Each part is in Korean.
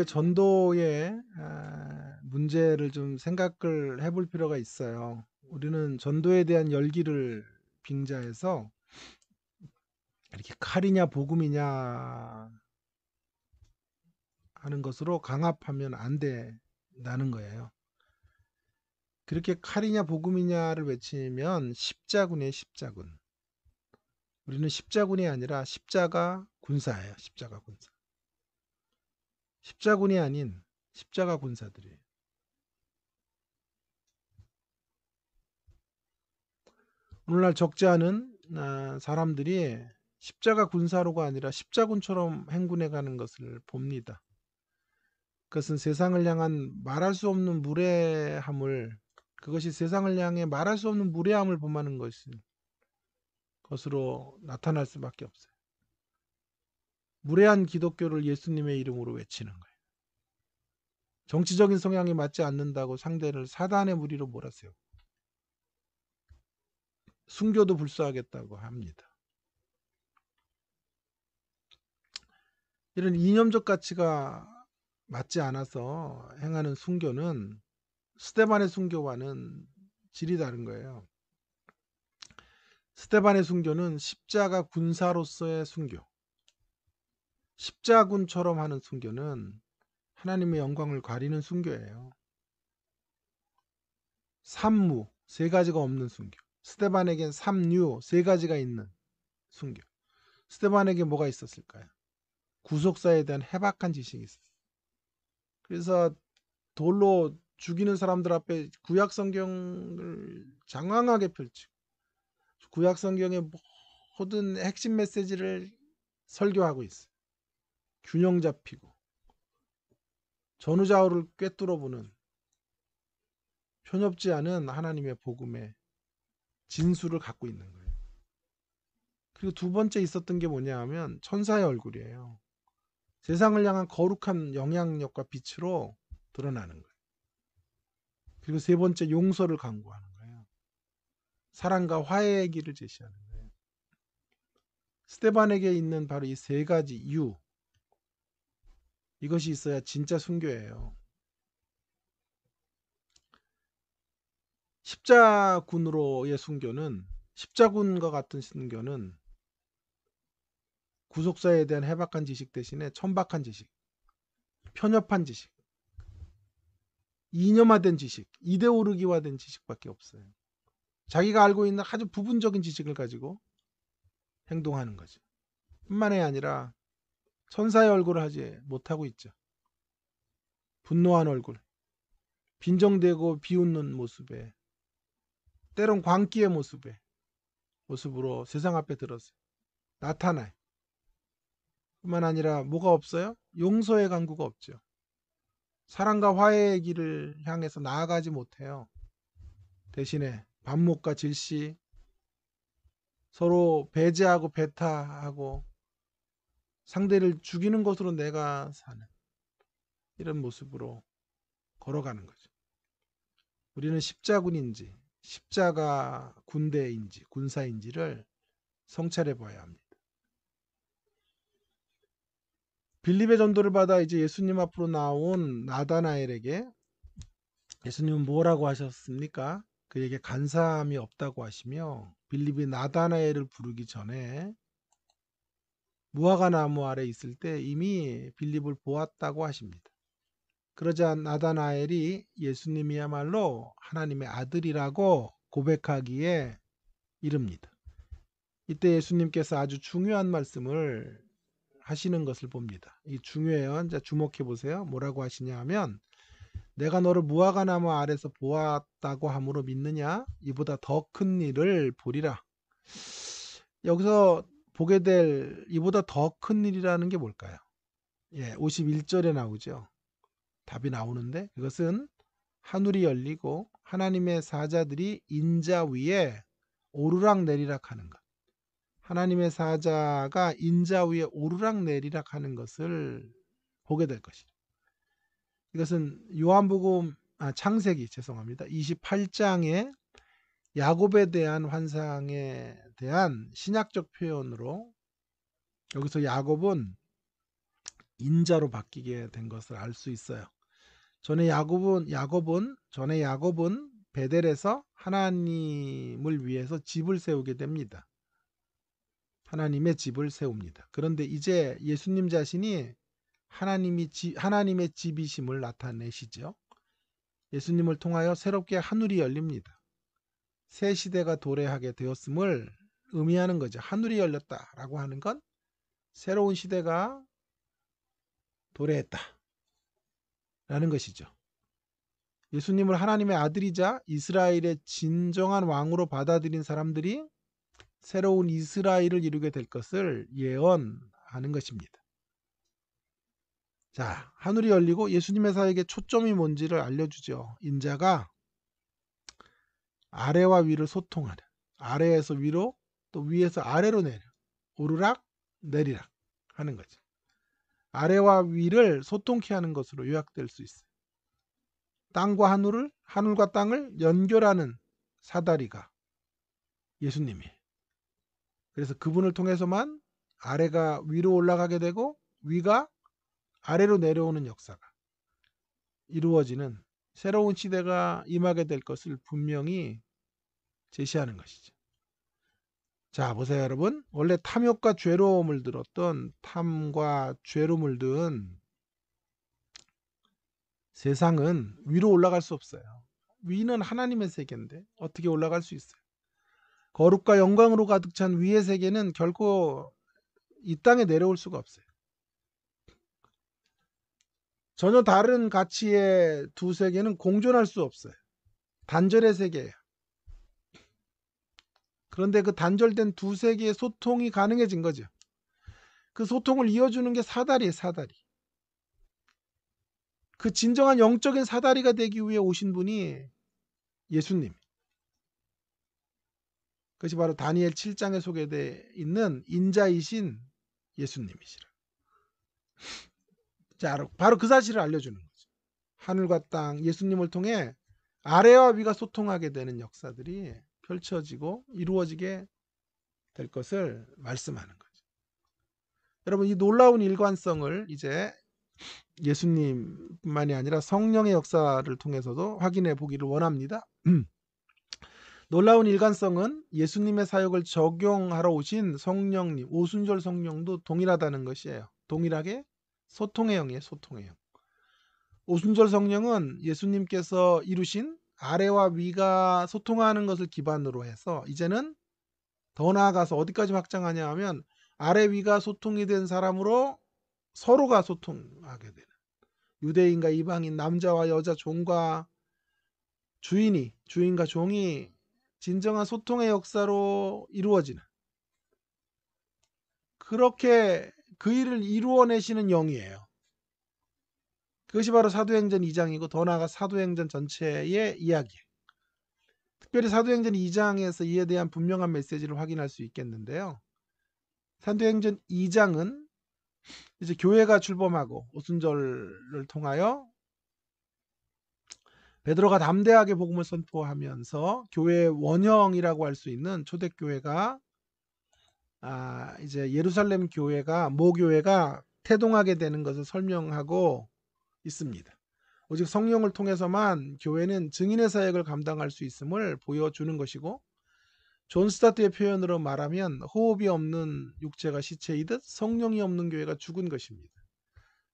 우리의 전도의 문제를 좀 생각을 해볼 필요가 있어요. 우리는 전도에 대한 열기를 빙자해서 이렇게 칼이냐 복음이냐 하는 것으로 강압하면 안 된다는 거예요. 그렇게 칼이냐 복음이냐를 외치면 십자군이에요, 십자군. 우리는 십자군이 아니라 십자가 군사예요, 십자가 군사. 십자군이 아닌 십자가 군사들이에요. 오늘날 적지 않은 사람들이 십자가 군사로가 아니라 십자군처럼 행군해 가는 것을 봅니다. 그것은 세상을 향한 말할 수 없는 무례함을, 그것이 세상을 향해 말할 수 없는 무례함을 범하는 것으로 나타날 수밖에 없어요. 무례한 기독교를 예수님의 이름으로 외치는 거예요. 정치적인 성향이 맞지 않는다고 상대를 사단의 무리로 몰아세우고 순교도 불사하겠다고 합니다. 이런 이념적 가치가 맞지 않아서 행하는 순교는 스데반의 순교와는 질이 다른 거예요. 스데반의 순교는 십자가 군사로서의 순교, 십자군처럼 하는 순교는 하나님의 영광을 가리는 순교예요. 삼무, 세 가지가 없는 순교. 스데반에겐 삼류, 세 가지가 있는 순교. 스데반에게 뭐가 있었을까요? 구속사에 대한 해박한 지식이 있었어요. 그래서 돌로 죽이는 사람들 앞에 구약 성경을 장황하게 펼치고 구약 성경의 모든 핵심 메시지를 설교하고 있어요. 균형 잡히고 전후좌우를 꿰뚫어 보는 편협지 않은 하나님의 복음의 진수를 갖고 있는 거예요. 그리고 두 번째 있었던 게 뭐냐 하면 천사의 얼굴이에요. 세상을 향한 거룩한 영향력과 빛으로 드러나는 거예요. 그리고 세 번째 용서를 강구하는 거예요. 사랑과 화해의 길을 제시하는 거예요. 스데반에게 있는 바로 이 세 가지 이유, 이것이 있어야 진짜 순교예요. 십자군으로의 순교는, 십자군과 같은 순교는 구속사에 대한 해박한 지식 대신에 천박한 지식, 편협한 지식, 이념화된 지식, 이데올로기화된 지식밖에 없어요. 자기가 알고 있는 아주 부분적인 지식을 가지고 행동하는 거죠. 뿐만이 아니라 천사의 얼굴을 하지 못하고 있죠. 분노한 얼굴, 빈정대고 비웃는 모습에, 때론 광기의 모습으로 세상 앞에 들어서 나타나요. 뿐만 아니라 뭐가 없어요? 용서의 간구가 없죠. 사랑과 화해의 길을 향해서 나아가지 못해요. 대신에 반목과 질시, 서로 배제하고 배타하고 상대를 죽이는 것으로 내가 사는 이런 모습으로 걸어가는 거죠. 우리는 십자군인지 십자가 군대인지 군사인지를 성찰해 봐야 합니다. 빌립의 전도를 받아 이제 예수님 앞으로 나온 나다나엘에게 예수님은 뭐라고 하셨습니까? 그에게 간사함이 없다고 하시며 빌립이 나다나엘을 부르기 전에 무화과 나무 아래 있을 때 이미 빌립을 보았다고 하십니다. 그러자 나다나엘이 예수님이야말로 하나님의 아들이라고 고백하기에 이릅니다. 이때 예수님께서 아주 중요한 말씀을 하시는 것을 봅니다. 이 중요해요. 이제 주목해 보세요. 뭐라고 하시냐 하면 내가 너를 무화과 나무 아래서 보았다고 함으로 믿느냐? 이보다 더 큰 일을 보리라. 여기서 보게 될 이보다 더 큰 일이라는 게 뭘까요? 51절에 나오죠. 답이 나오는데 그것은 하늘이 열리고 하나님의 사자들이 인자 위에 오르락 내리락 하는 것. 하나님의 사자가 인자 위에 오르락 내리락 하는 것을 보게 될 것이다. 이것은 요한복음 창세기 28장의 야곱에 대한 환상에 대한 신약적 표현으로 여기서 야곱은 인자로 바뀌게 된 것을 알 수 있어요. 전에 야곱은 베델에서 하나님을 위해서 집을 세우게 됩니다. 하나님의 집을 세웁니다. 그런데 이제 예수님 자신이 하나님의 집이심을 나타내시죠. 예수님을 통하여 새롭게 하늘이 열립니다. 새 시대가 도래하게 되었음을 의미하는 거죠. 하늘이 열렸다라고 하는 건 새로운 시대가 도래했다라는 것이죠. 예수님을 하나님의 아들이자 이스라엘의 진정한 왕으로 받아들인 사람들이 새로운 이스라엘을 이루게 될 것을 예언하는 것입니다. 자, 하늘이 열리고 예수님의 사역의 초점이 뭔지를 알려주죠. 인자가 아래와 위를 소통하는, 아래에서 위로, 또 위에서 아래로 내려, 오르락 내리락 하는 거죠. 아래와 위를 소통케 하는 것으로 요약될 수 있어요. 땅과 하늘과 땅을 연결하는 사다리가 예수님이에요. 그래서 그분을 통해서만 아래가 위로 올라가게 되고 위가 아래로 내려오는 역사가 이루어지는 새로운 시대가 임하게 될 것을 분명히 제시하는 것이죠. 자, 보세요, 여러분. 원래 탐욕과 죄로 물들었던 탐과 죄로 물든 세상은 위로 올라갈 수 없어요. 위는 하나님의 세계인데 어떻게 올라갈 수 있어요? 거룩과 영광으로 가득 찬 위의 세계는 결코 이 땅에 내려올 수가 없어요. 전혀 다른 가치의 두 세계는 공존할 수 없어요. 단절의 세계예요. 그런데 그 단절된 두 세계의 소통이 가능해진 거죠. 그 소통을 이어주는 게 사다리예요, 사다리. 그 진정한 영적인 사다리가 되기 위해 오신 분이 예수님. 그것이 바로 다니엘 7장에 소개되어 있는 인자이신 예수님이시라. 자, 바로 그 사실을 알려주는 거죠. 하늘과 땅, 예수님을 통해 아래와 위가 소통하게 되는 역사들이 펼쳐지고 이루어지게 될 것을 말씀하는 거죠. 여러분, 이 놀라운 일관성을 이제 예수님뿐만이 아니라 성령의 역사를 통해서도 확인해 보기를 원합니다. 놀라운 일관성은 예수님의 사역을 적용하러 오신 성령님, 오순절 성령도 동일하다는 것이에요. 동일하게 소통의 영이에요, 소통의 영. 오순절 성령은 예수님께서 이루신 아래와 위가 소통하는 것을 기반으로 해서 이제는 더 나아가서 어디까지 확장하냐 하면 아래 위가 소통이 된 사람으로 서로가 소통하게 되는, 유대인과 이방인, 남자와 여자, 종과 주인과 종이 진정한 소통의 역사로 이루어지는, 그렇게 그 일을 이루어내시는 영이에요. 그것이 바로 사도행전 2장이고 더 나아가 사도행전 전체의 이야기예요. 특별히 사도행전 2장에서 이에 대한 분명한 메시지를 확인할 수 있겠는데요. 사도행전 2장은 이제 교회가 출범하고 오순절을 통하여 베드로가 담대하게 복음을 선포하면서 교회의 원형이라고 할 수 있는 초대교회가 이제 예루살렘 교회가 모교회가 태동하게 되는 것을 설명하고 있습니다. 오직 성령을 통해서만 교회는 증인의 사역을 감당할 수 있음을 보여주는 것이고, 존 스타트의 표현으로 말하면 호흡이 없는 육체가 시체이듯 성령이 없는 교회가 죽은 것입니다.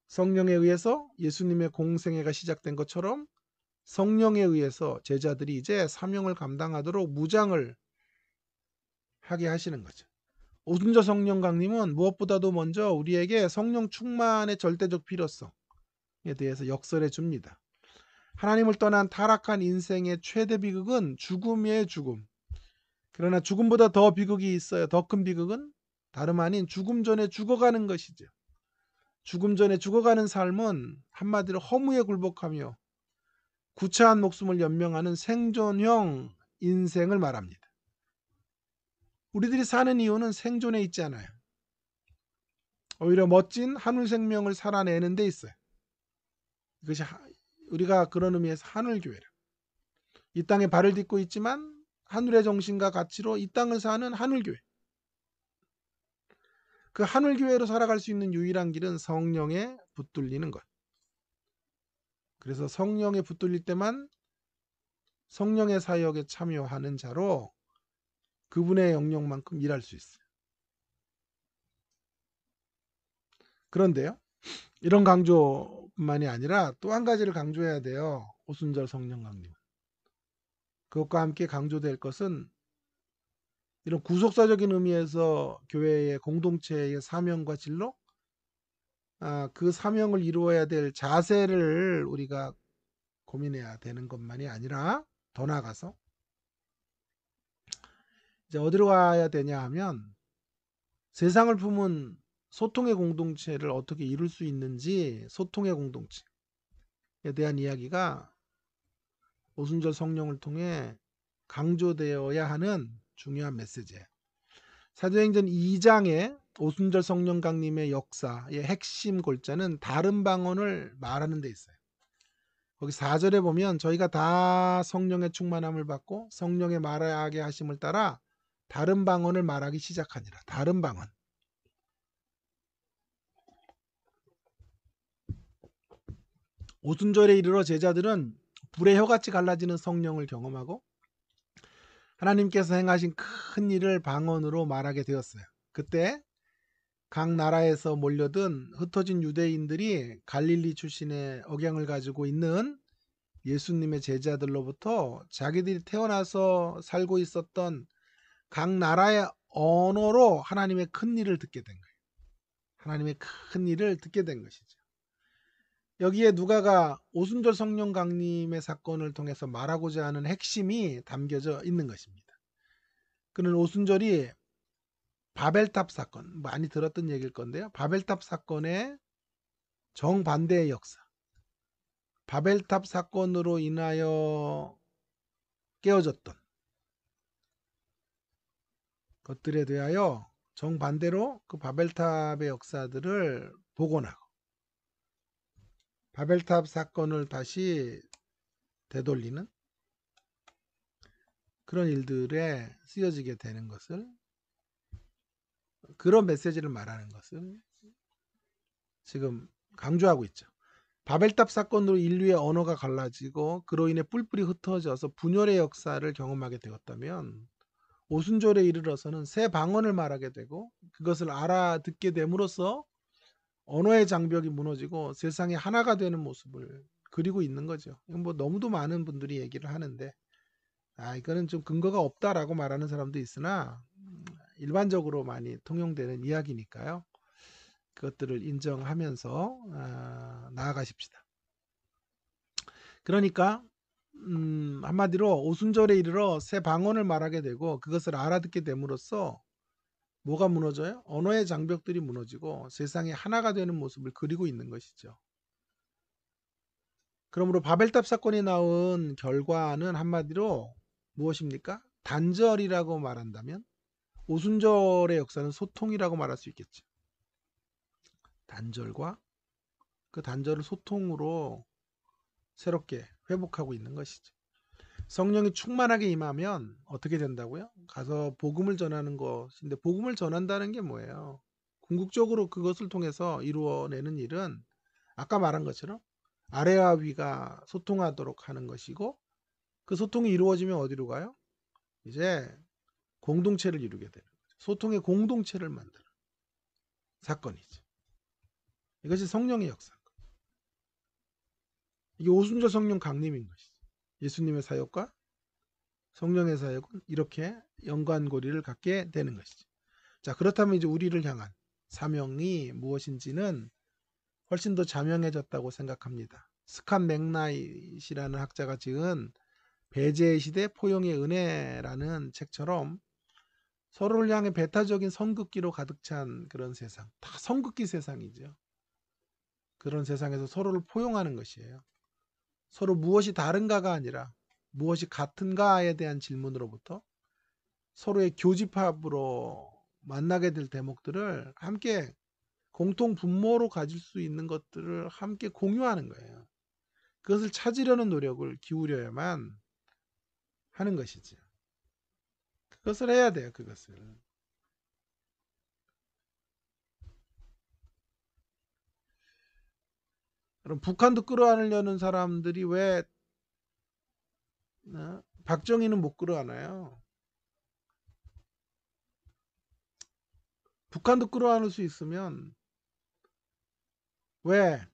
성령에 의해서 예수님의 공생애가 시작된 것처럼 성령에 의해서 제자들이 이제 사명을 감당하도록 무장을 하게 하시는 거죠. 오순절 성령 강림은 무엇보다도 먼저 우리에게 성령 충만의 절대적 필요성에 대해서 역설해 줍니다. 하나님을 떠난 타락한 인생의 최대 비극은 죽음이에요, 죽음. 그러나 죽음보다 더 비극이 있어요. 더 큰 비극은 다름 아닌 죽음 전에 죽어가는 것이죠. 죽음 전에 죽어가는 삶은 한마디로 허무에 굴복하며 구차한 목숨을 연명하는 생존형 인생을 말합니다. 우리들이 사는 이유는 생존에 있지 않아요. 오히려 멋진 하늘 생명을 살아내는 데 있어요. 이것이 우리가 그런 의미에서 하늘교회라. 이 땅에 발을 딛고 있지만 하늘의 정신과 가치로 이 땅을 사는 하늘교회. 그 하늘교회로 살아갈 수 있는 유일한 길은 성령에 붙들리는 것. 그래서 성령에 붙들릴 때만 성령의 사역에 참여하는 자로 그분의 영역만큼 일할 수 있어요. 그런데요, 이런 강조만이 아니라 또 한 가지를 강조해야 돼요. 오순절 성령 강림. 그것과 함께 강조될 것은 이런 구속사적인 의미에서 교회의 공동체의 사명과 진로, 그 사명을 이루어야 될 자세를 우리가 고민해야 되는 것만이 아니라 더 나아가서 이제 어디로 가야 되냐 하면 세상을 품은 소통의 공동체를 어떻게 이룰 수 있는지, 소통의 공동체에 대한 이야기가 오순절 성령을 통해 강조되어야 하는 중요한 메시지예요. 사도행전 2장의 오순절 성령 강림의 역사의 핵심 골자는 다른 방언을 말하는 데 있어요. 거기 4절에 보면 저희가 다 성령의 충만함을 받고 성령의 말하게 하심을 따라 다른 방언을 말하기 시작하니라. 다른 방언. 오순절에 이르러 제자들은 불의 혀같이 갈라지는 성령을 경험하고 하나님께서 행하신 큰 일을 방언으로 말하게 되었어요. 그때 각 나라에서 몰려든 흩어진 유대인들이 갈릴리 출신의 억양을 가지고 있는 예수님의 제자들로부터 자기들이 태어나서 살고 있었던 각 나라의 언어로 하나님의 큰 일을 듣게 된 거예요. 하나님의 큰 일을 듣게 된 것이죠. 여기에 누가가 오순절 성령 강림의 사건을 통해서 말하고자 하는 핵심이 담겨져 있는 것입니다. 그는 오순절이 바벨탑 사건, 많이 들었던 얘기일 건데요. 바벨탑 사건의 정반대의 역사. 바벨탑 사건으로 인하여 깨어졌던 것들에 대하여 정반대로 그 바벨탑의 역사들을 복원하고 바벨탑 사건을 다시 되돌리는 그런 일들에 쓰여지게 되는 것을, 그런 메시지를 말하는 것을 지금 강조하고 있죠. 바벨탑 사건으로 인류의 언어가 갈라지고 그로 인해 뿔뿔이 흩어져서 분열의 역사를 경험하게 되었다면 오순절에 이르러서는 새 방언을 말하게 되고 그것을 알아듣게 됨으로써 언어의 장벽이 무너지고 세상이 하나가 되는 모습을 그리고 있는 거죠. 이건 뭐 너무도 많은 분들이 얘기를 하는데 이거는 좀 근거가 없다라고 말하는 사람도 있으나 일반적으로 많이 통용되는 이야기니까요. 그것들을 인정하면서 나아가십시다. 그러니까 한마디로 오순절에 이르러 새 방언을 말하게 되고 그것을 알아듣게 됨으로써 뭐가 무너져요? 언어의 장벽들이 무너지고 세상이 하나가 되는 모습을 그리고 있는 것이죠. 그러므로 바벨탑 사건이 나온 결과는 한마디로 무엇입니까? 단절이라고 말한다면 오순절의 역사는 소통이라고 말할 수 있겠죠. 단절과 그 단절을 소통으로 새롭게 회복하고 있는 것이죠. 성령이 충만하게 임하면 어떻게 된다고요? 가서 복음을 전하는 것인데, 복음을 전한다는 게 뭐예요? 궁극적으로 그것을 통해서 이루어내는 일은 아까 말한 것처럼 아래와 위가 소통하도록 하는 것이고, 그 소통이 이루어지면 어디로 가요? 이제 공동체를 이루게 되는 거죠. 소통의 공동체를 만드는 사건이죠. 이것이 성령의 역사. 이게 오순절 성령 강림인 것이죠. 예수님의 사역과 성령의 사역은 이렇게 연관고리를 갖게 되는 것이죠. 자, 그렇다면 이제 우리를 향한 사명이 무엇인지는 훨씬 더 자명해졌다고 생각합니다. 스캇 맥나잇이라는 학자가 지은 배제의 시대 포용의 은혜라는 책처럼 서로를 향해 배타적인 선긋기로 가득 찬 그런 세상, 다 선긋기 세상이죠. 그런 세상에서 서로를 포용하는 것이에요. 서로 무엇이 다른가가 아니라 무엇이 같은가에 대한 질문으로부터 서로의 교집합으로 만나게 될 대목들을 함께 공통 분모로 가질 수 있는 것들을 함께 공유하는 거예요. 그것을 찾으려는 노력을 기울여야만 하는 것이죠. 그것을 해야 돼요. 그것을. 그럼 북한도 끌어안으려는 사람들이 왜 박정희는 못 끌어안아요? 북한도 끌어안을 수 있으면 왜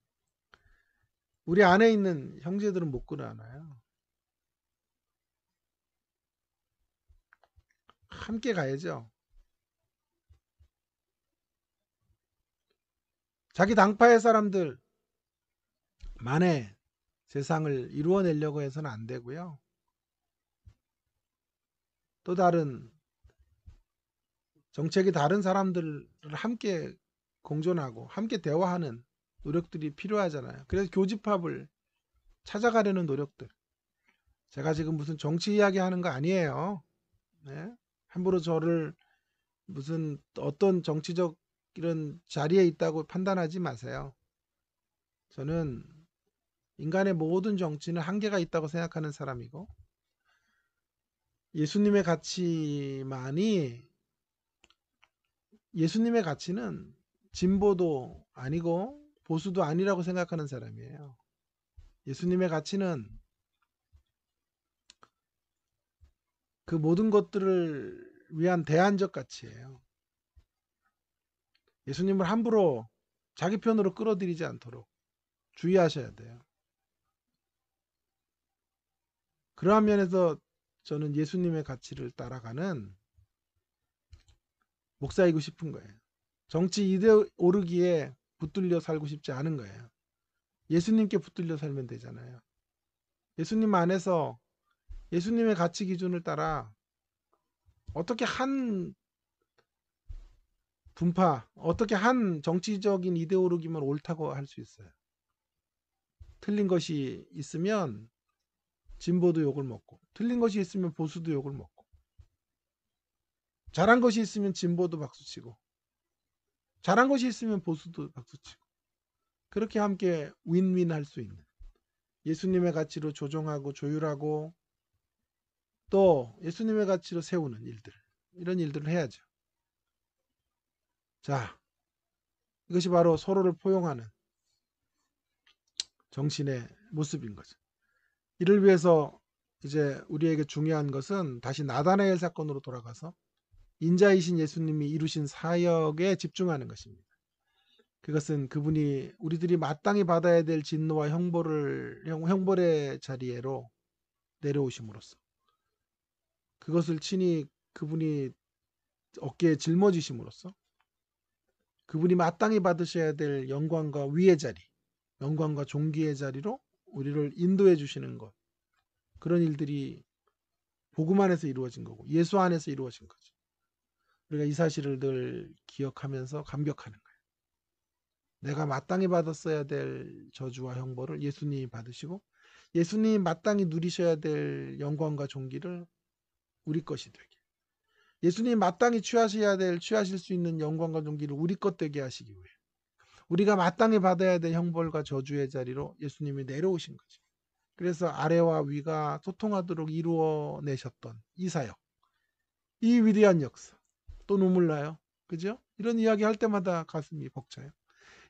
우리 안에 있는 형제들은 못 끌어안아요? 함께 가야죠. 자기 당파의 사람들만의 세상을 이루어내려고 해서는 안 되고요. 또 다른 정책이 다른 사람들을 함께 공존하고 함께 대화하는 노력들이 필요하잖아요. 그래서 교집합을 찾아가려는 노력들. 제가 지금 무슨 정치 이야기 하는 거 아니에요. 네? 함부로 저를 무슨 어떤 정치적 이런 자리에 있다고 판단하지 마세요. 저는 인간의 모든 정치는 한계가 있다고 생각하는 사람이고, 예수님의 가치만이, 예수님의 가치는 진보도 아니고 보수도 아니라고 생각하는 사람이에요. 예수님의 가치는 그 모든 것들을 위한 대안적 가치예요. 예수님을 함부로 자기 편으로 끌어들이지 않도록 주의하셔야 돼요. 그러한 면에서 저는 예수님의 가치를 따라가는 목사이고 싶은 거예요. 정치 이데오르기에 붙들려 살고 싶지 않은 거예요. 예수님께 붙들려 살면 되잖아요. 예수님 안에서 예수님의 가치 기준을 따라 어떻게 한 분파, 어떻게 한 정치적인 이데오르기만 옳다고 할 수 있어요. 틀린 것이 있으면 진보도 욕을 먹고, 틀린 것이 있으면 보수도 욕을 먹고, 잘한 것이 있으면 진보도 박수치고, 잘한 것이 있으면 보수도 박수치고, 그렇게 함께 윈윈 할 수 있는 예수님의 가치로 조정하고 조율하고 또 예수님의 가치로 세우는 일들, 이런 일들을 해야죠. 자, 이것이 바로 서로를 포용하는 정신의 모습인 거죠. 이를 위해서 이제 우리에게 중요한 것은 다시 나다나엘 사건으로 돌아가서 인자이신 예수님이 이루신 사역에 집중하는 것입니다. 그것은 그분이 우리들이 마땅히 받아야 될 진노와 형벌의 자리에로 내려오심으로써 그것을 친히 그분이 어깨에 짊어지심으로써 그분이 마땅히 받으셔야 될 영광과 위의 자리, 영광과 존귀의 자리로 우리를 인도해 주시는 것, 그런 일들이 복음 안에서 이루어진 거고 예수 안에서 이루어진 거죠. 우리가 이 사실을 늘 기억하면서 감격하는 거예요. 내가 마땅히 받았어야 될 저주와 형벌을 예수님이 받으시고 예수님이 마땅히 누리셔야 될 영광과 존귀를 우리 것이 되게, 예수님이 마땅히 취하실 수 있는 영광과 존귀를 우리 것 되게 하시기 위해 우리가 마땅히 받아야 될 형벌과 저주의 자리로 예수님이 내려오신 거죠. 그래서 아래와 위가 소통하도록 이루어내셨던 이 사역, 이 위대한 역사, 또 눈물 나요. 그죠? 이런 이야기 할 때마다 가슴이 벅차요.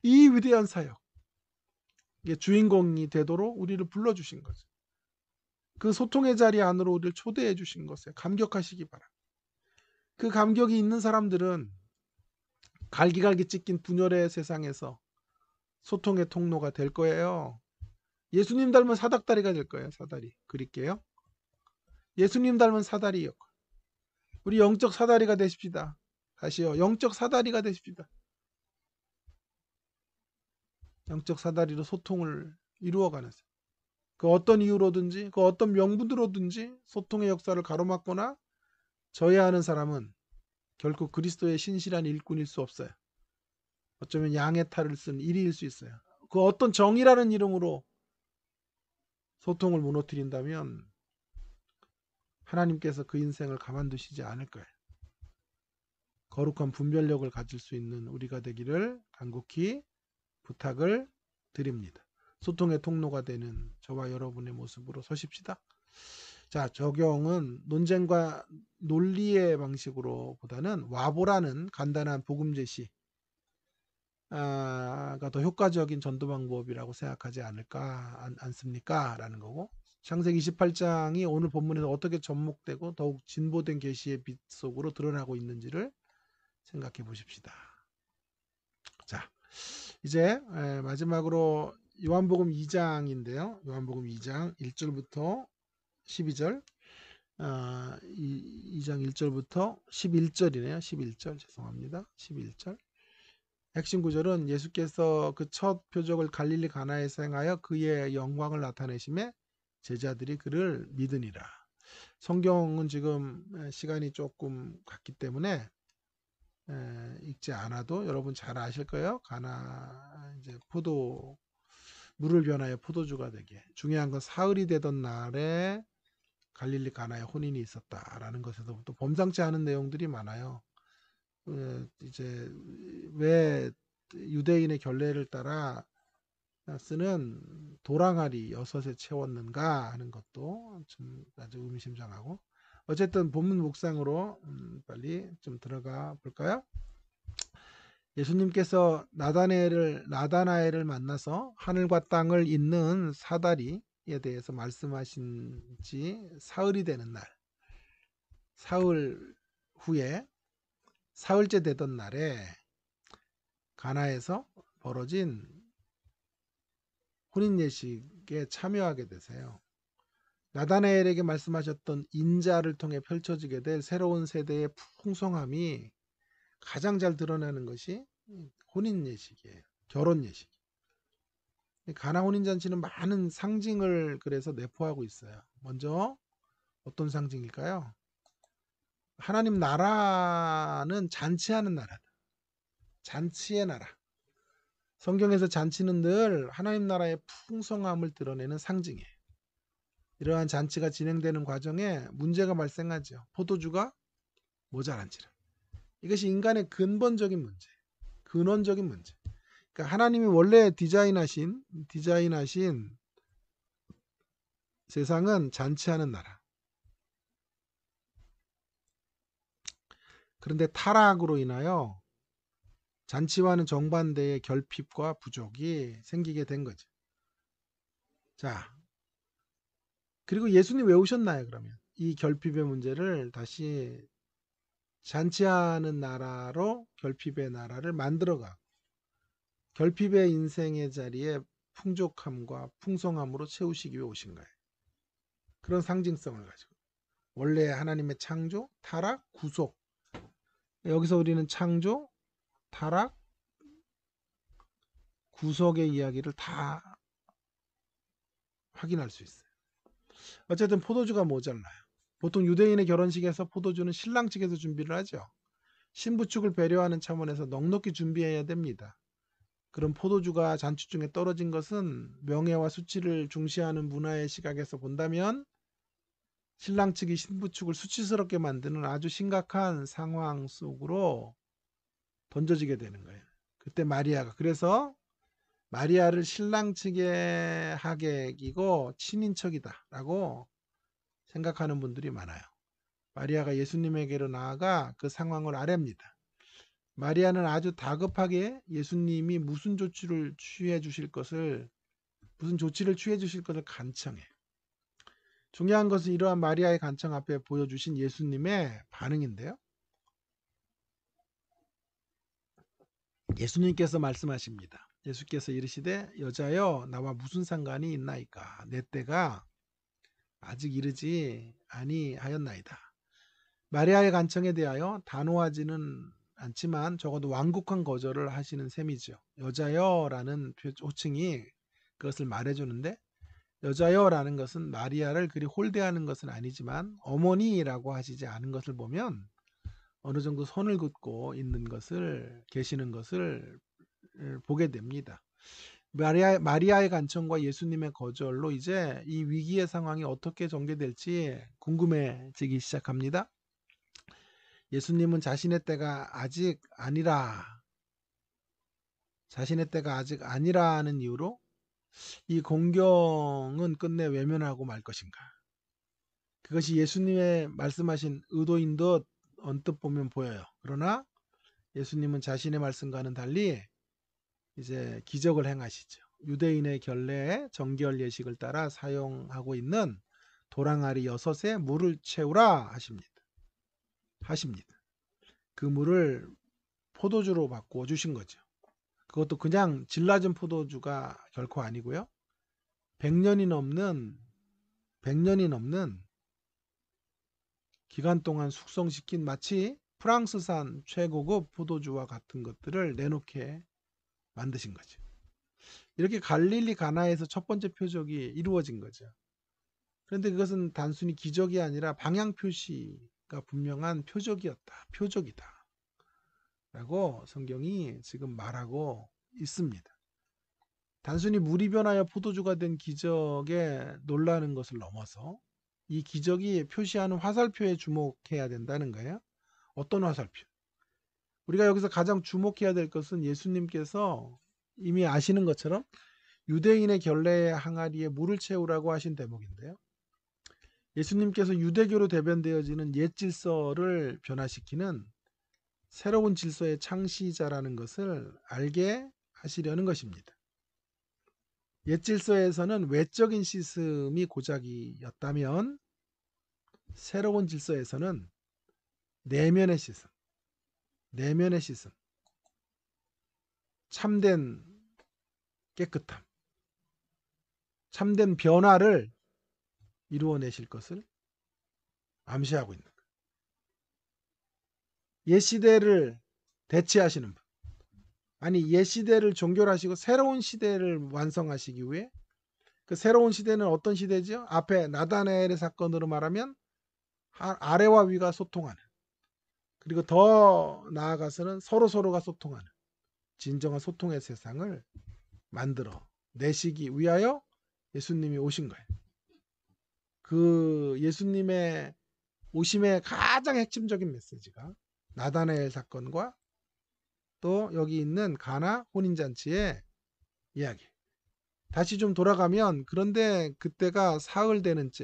이 위대한 사역, 이게 주인공이 되도록 우리를 불러주신 거죠. 그 소통의 자리 안으로 우리를 초대해 주신 것에 감격하시기 바랍니다. 그 감격이 있는 사람들은 갈기갈기 찢긴 분열의 세상에서 소통의 통로가 될 거예요. 예수님 닮은 사닥다리가 될 거예요. 사다리 그릴게요. 예수님 닮은 사다리요. 우리 영적 사다리가 되십시다. 다시요. 영적 사다리가 되십시다. 영적 사다리로 소통을 이루어가는, 그 어떤 이유로든지 그 어떤 명분으로든지 소통의 역사를 가로막거나 저해하는 사람은 결코 그리스도의 신실한 일꾼일 수 없어요. 어쩌면 양의 탈을 쓴 일이일 수 있어요. 그 어떤 정의라는 이름으로 소통을 무너뜨린다면 하나님께서 그 인생을 가만두시지 않을 거예요. 거룩한 분별력을 가질 수 있는 우리가 되기를 간곡히 부탁을 드립니다. 소통의 통로가 되는 저와 여러분의 모습으로 서십시다. 자, 적용은 논쟁과 논리의 방식으로 보다는 와보라는 간단한 복음 제시, 더 효과적인 전도 방법이라고 생각하지 않습니까? 라는 거고, 창세기 28장이 오늘 본문에서 어떻게 접목되고 더욱 진보된 계시의 빛 속으로 드러나고 있는지를 생각해 보십시다. 자, 이제 마지막으로 요한복음 2장인데요. 요한복음 2장 1절부터 12절, 2장 1절부터 11절이네요. 11절 죄송합니다. 11절. 핵심 구절은 예수께서 그 첫 표적을 갈릴리 가나에서 행하여 그의 영광을 나타내심에 제자들이 그를 믿으니라. 성경은 지금 시간이 조금 갔기 때문에 읽지 않아도 여러분 잘 아실 거예요. 가나 이제 물을 변하여 포도주가 되게. 중요한 건 사흘이 되던 날에 갈릴리 가나에 혼인이 있었다라는 것에서부터 범상치 않은 내용들이 많아요. 이제 왜 유대인의 결례를 따라 쓰는 도랑아리 6에 채웠는가 하는 것도 좀 아주 의미심장하고, 어쨌든 본문 묵상으로 빨리 좀 들어가 볼까요? 예수님께서 나다나엘을 만나서 하늘과 땅을 잇는 사다리에 대해서 말씀하신 지 사흘이 되는 날, 사흘 후에 사흘째 되던 날에 가나에서 벌어진 혼인 예식에 참여하게 되세요. 나다나엘에게 말씀하셨던 인자를 통해 펼쳐지게 될 새로운 세대의 풍성함이 가장 잘 드러나는 것이 혼인 예식이에요. 결혼 예식. 가나 혼인 잔치는 많은 상징을 그래서 내포하고 있어요. 먼저 어떤 상징일까요? 하나님 나라는 잔치하는 나라다. 잔치의 나라. 성경에서 잔치는 늘 하나님 나라의 풍성함을 드러내는 상징이에요. 이러한 잔치가 진행되는 과정에 문제가 발생하죠. 포도주가 모자란지라. 이것이 인간의 근본적인 문제, 근원적인 문제. 그러니까 하나님이 원래 디자인하신 세상은 잔치하는 나라. 그런데 타락으로 인하여 잔치와는 정반대의 결핍과 부족이 생기게 된 거죠. 자, 그리고 예수님 왜 오셨나요, 그러면? 이 결핍의 문제를 다시 잔치하는 나라로 결핍의 나라를 만들어가 결핍의 인생의 자리에 풍족함과 풍성함으로 채우시기 위해 오신 거예요. 그런 상징성을 가지고. 원래 하나님의 창조, 타락, 구속. 여기서 우리는 창조, 타락, 구속의 이야기를 다 확인할 수 있어요. 어쨌든 포도주가 모자라요. 보통 유대인의 결혼식에서 포도주는 신랑 측에서 준비를 하죠. 신부 측을 배려하는 차원에서 넉넉히 준비해야 됩니다. 그런 포도주가 잔치 중에 떨어진 것은 명예와 수치를 중시하는 문화의 시각에서 본다면 신랑 측이 신부 측을 수치스럽게 만드는 아주 심각한 상황 속으로 던져지게 되는 거예요. 그때 마리아가, 그래서 마리아를 신랑 측의 하객이고 친인척이다라고 생각하는 분들이 많아요. 마리아가 예수님에게로 나아가 그 상황을 아뢰입니다. 마리아는 아주 다급하게 예수님이 무슨 조치를 취해 주실 것을 간청해. 중요한 것은 이러한 마리아의 간청 앞에 보여주신 예수님의 반응인데요. 예수님께서 말씀하십니다. 예수께서 이르시되 여자여 나와 무슨 상관이 있나이까? 내 때가 아직 이르지 아니하였나이다. 마리아의 간청에 대하여 단호하지는 않지만 적어도 완곡한 거절을 하시는 셈이죠. 여자여라는 호칭이 그것을 말해주는데, 여자여라는 것은 마리아를 그리 홀대하는 것은 아니지만 어머니라고 하시지 않은 것을 보면 어느 정도 선을 긋고 있는 것을 계시는 것을 보게 됩니다. 마리아의 간청과 예수님의 거절로 이제 이 위기의 상황이 어떻게 전개될지 궁금해지기 시작합니다. 예수님은 자신의 때가 아직 아니라는 이유로 이 공경은 끝내 외면하고 말 것인가? 그것이 예수님의 말씀하신 의도인 듯 언뜻 보면 보여요. 그러나 예수님은 자신의 말씀과는 달리 이제 기적을 행하시죠. 유대인의 결례에 정결 예식을 따라 사용하고 있는 도랑아리 6에 물을 채우라 하십니다. 그 물을 포도주로 바꾸어 주신 거죠. 그것도 그냥 질라진 포도주가 결코 아니고요. 100년이 넘는 기간 동안 숙성시킨 마치 프랑스산 최고급 포도주와 같은 것들을 내놓게 만드신 거죠. 이렇게 갈릴리 가나에서 첫 번째 표적이 이루어진 거죠. 그런데 그것은 단순히 기적이 아니라 방향 표시가 분명한 표적이다. 라고 성경이 지금 말하고 있습니다. 단순히 물이 변하여 포도주가 된 기적에 놀라는 것을 넘어서 이 기적이 표시하는 화살표에 주목해야 된다는 거예요. 어떤 화살표? 우리가 여기서 가장 주목해야 될 것은 예수님께서 이미 아시는 것처럼 유대인의 결례의 항아리에 물을 채우라고 하신 대목인데요. 예수님께서 유대교로 대변되어지는 옛 질서를 변화시키는 새로운 질서의 창시자라는 것을 알게 하시려는 것입니다. 옛 질서에서는 외적인 시스템이 고작이었다면 새로운 질서에서는 내면의 시스템, 참된 깨끗함, 참된 변화를 이루어내실 것을 암시하고 있는 거예요. 옛 시대를 대체하시는 분, 아니 옛 시대를 종결하시고 새로운 시대를 완성하시기 위해 그 새로운 시대는 어떤 시대죠? 앞에 나다나엘의 사건으로 말하면 아래와 위가 소통하는, 그리고 더 나아가서는 서로가 소통하는 진정한 소통의 세상을 만들어 내시기 위하여 예수님이 오신 거예요. 그 예수님의 오심의 가장 핵심적인 메시지가 나다나엘 사건과 또 여기 있는 가나 혼인잔치의 이야기. 다시 좀 돌아가면, 그런데 그때가 사흘 되던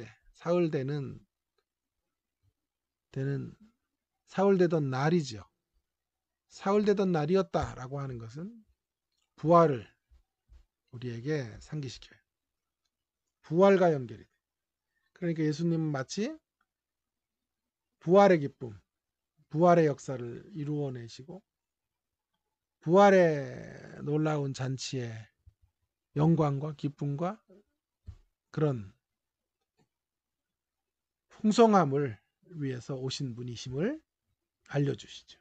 날이죠. 사흘 되던 날이었다라고 하는 것은 부활을 우리에게 상기시켜요. 부활과 연결이 돼요. 그러니까 예수님은 마치 부활의 기쁨, 부활의 역사를 이루어내시고 부활의 놀라운 잔치의 영광과 기쁨과 그런 풍성함을 위해서 오신 분이심을 알려주시죠.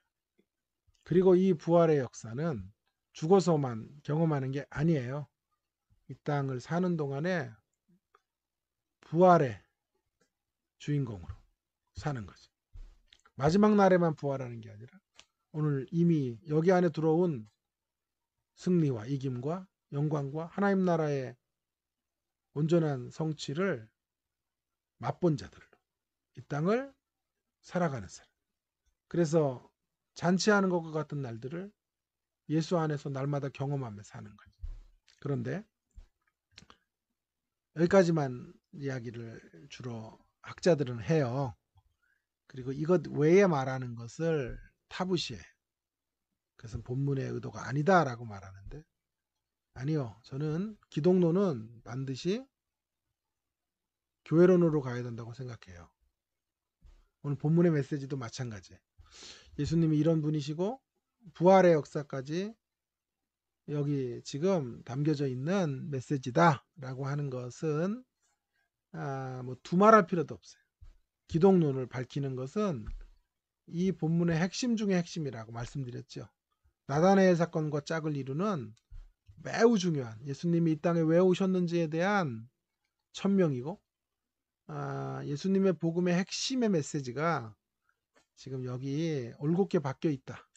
그리고 이 부활의 역사는 죽어서만 경험하는 게 아니에요. 이 땅을 사는 동안에 부활의 주인공으로 사는 거죠. 마지막 날에만 부활하는 게 아니라 오늘 이미 여기 안에 들어온 승리와 이김과 영광과 하나님 나라의 온전한 성취를 맛본 자들로 이 땅을 살아가는 사람. 그래서 잔치하는 것과 같은 날들을 예수 안에서 날마다 경험하며 사는 거죠. 그런데 여기까지만 이야기를 주로 학자들은 해요. 그리고 이것 외에 말하는 것을 타부시해. 그것은 본문의 의도가 아니다라고 말하는데, 아니요. 저는 기독론은 반드시 교회론으로 가야 된다고 생각해요. 오늘 본문의 메시지도 마찬가지예요. 예수님이 이런 분이시고 부활의 역사까지 여기 지금 담겨져 있는 메시지다라고 하는 것은 뭐 두말할 필요도 없어요. 기독론을 밝히는 것은 이 본문의 핵심 중의 핵심이라고 말씀드렸죠. 나다나엘 사건과 짝을 이루는 매우 중요한, 예수님이 이 땅에 왜 오셨는지에 대한 천명이고, 예수님의 복음의 핵심의 메시지가 지금 여기 올곧게 박혀 있다.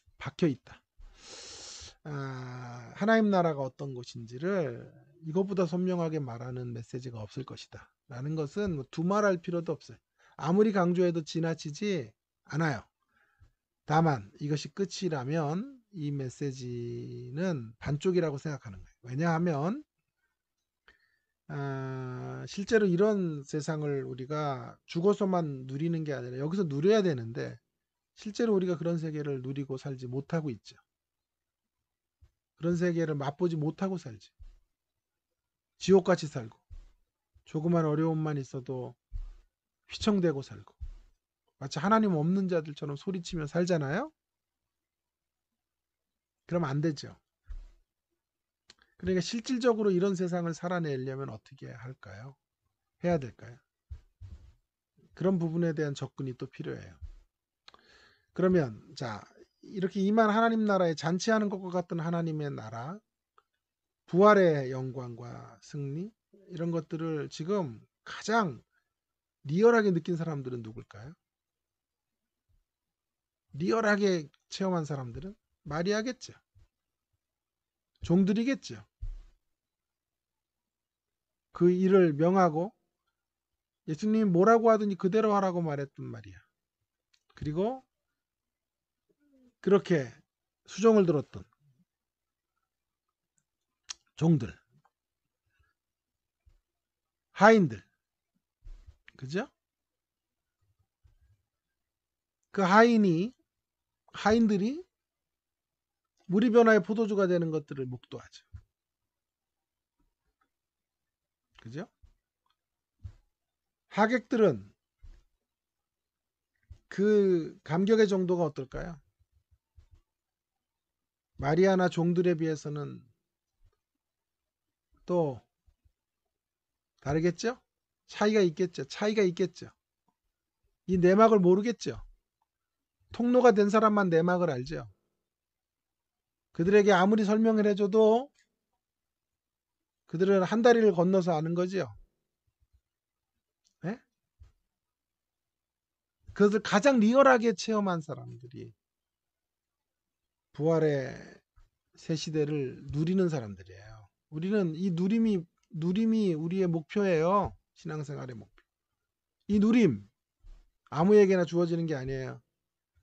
하나님 나라가 어떤 것인지를 이것보다 선명하게 말하는 메시지가 없을 것이다 라는 것은 뭐 두말할 필요도 없어요. 아무리 강조해도 지나치지 않아요. 다만 이것이 끝이라면 이 메시지는 반쪽이라고 생각하는 거예요. 왜냐하면 실제로 이런 세상을 우리가 죽어서만 누리는 게 아니라 여기서 누려야 되는데 실제로 우리가 그런 세계를 누리고 살지 못하고 있죠. 그런 세계를 맛보지 못하고 살지. 지옥같이 살고 조그만 어려움만 있어도 휘청대고 살고 마치 하나님 없는 자들처럼 소리치며 살잖아요. 그러면 안 되죠. 그러니까 실질적으로 이런 세상을 살아내려면 어떻게 할까요? 해야 될까요? 그런 부분에 대한 접근이 또 필요해요. 그러면 자, 이렇게 임한 하나님 나라에 잔치하는 것과 같은 하나님의 나라, 부활의 영광과 승리, 이런 것들을 지금 가장 리얼하게 느낀 사람들은 누굴까요? 리얼하게 체험한 사람들은 마리아겠죠. 종들이겠죠. 그 일을 명하고 예수님이 뭐라고 하더니 그대로 하라고 말했단 말이야. 그리고 그렇게 수종을 들었던 종들, 하인들, 그죠? 그 하인들이 물이 변화의 포도주가 되는 것들을 목도하죠. 그죠? 하객들은 그 감격의 정도가 어떨까요? 마리아나 종들에 비해서는 또 다르겠죠? 차이가 있겠죠. 이 내막을 모르겠죠. 통로가 된 사람만 내막을 알죠. 그들에게 아무리 설명을 해줘도 그들은 한 다리를 건너서 아는 거죠. 네? 그것을 가장 리얼하게 체험한 사람들이 부활의 새 시대를 누리는 사람들이에요. 우리는 이 누림이 우리의 목표예요. 신앙생활의 목표. 이 누림 아무에게나 주어지는 게 아니에요.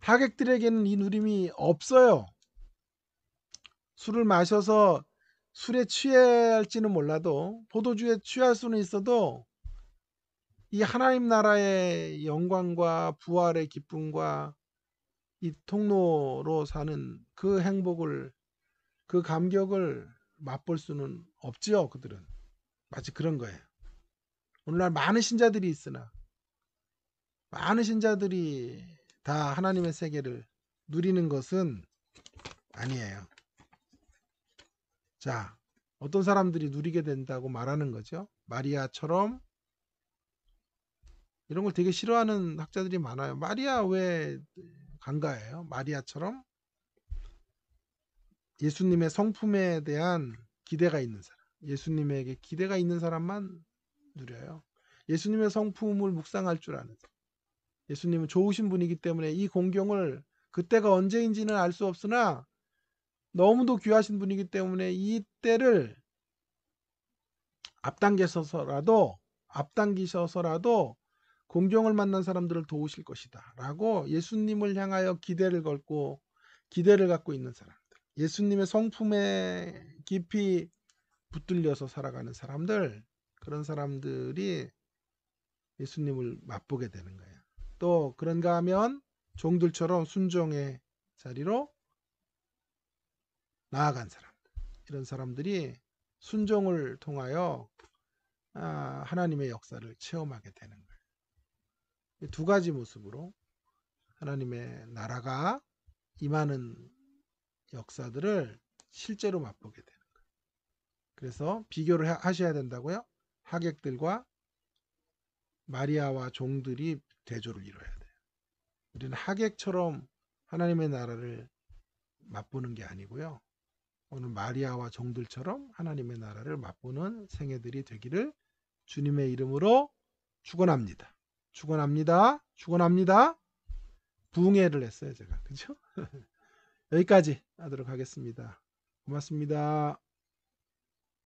하객들에게는 이 누림이 없어요. 술을 마셔서 술에 취할지는 몰라도 포도주에 취할 수는 있어도 이 하나님 나라의 영광과 부활의 기쁨과 이 통로로 사는 그 행복을, 그 감격을 맛볼 수는 없지요. 그들은 마치 그런 거예요. 오늘날 많은 신자들이 있으나 많은 신자들이 다 하나님의 세계를 누리는 것은 아니에요. 자, 어떤 사람들이 누리게 된다고 말하는 거죠. 마리아처럼. 이런 걸 되게 싫어하는 학자들이 많아요. 마리아 왜 간가해요? 마리아처럼 예수님의 성품에 대한 기대가 있는 사람, 예수님에게 기대가 있는 사람만 누려요. 예수님의 성품을 묵상할 줄 아는 사람. 예수님은 좋으신 분이기 때문에 이 공경을 그때가 언제인지는 알 수 없으나 너무도 귀하신 분이기 때문에 이 때를 앞당기셔서라도 공경을 만난 사람들을 도우실 것이다 라고 예수님을 향하여 기대를 갖고 있는 사람들, 예수님의 성품에 깊이 붙들려서 살아가는 사람들, 그런 사람들이 예수님을 맛보게 되는 거예요. 또 그런가 하면 종들처럼 순종의 자리로 나아간 사람들, 이런 사람들이 순종을 통하여 하나님의 역사를 체험하게 되는 거예요. 두 가지 모습으로 하나님의 나라가 임하는 역사들을 실제로 맛보게 되는 거예요. 그래서 비교를 하셔야 된다고요. 하객들과 마리아와 종들이 대조를 이뤄야 돼요. 우리는 하객처럼 하나님의 나라를 맛보는 게 아니고요. 오늘 마리아와 종들처럼 하나님의 나라를 맛보는 생애들이 되기를 주님의 이름으로 축원합니다. 축원합니다. 부흥회를 했어요, 제가. 그죠? 여기까지 하도록 하겠습니다. 고맙습니다.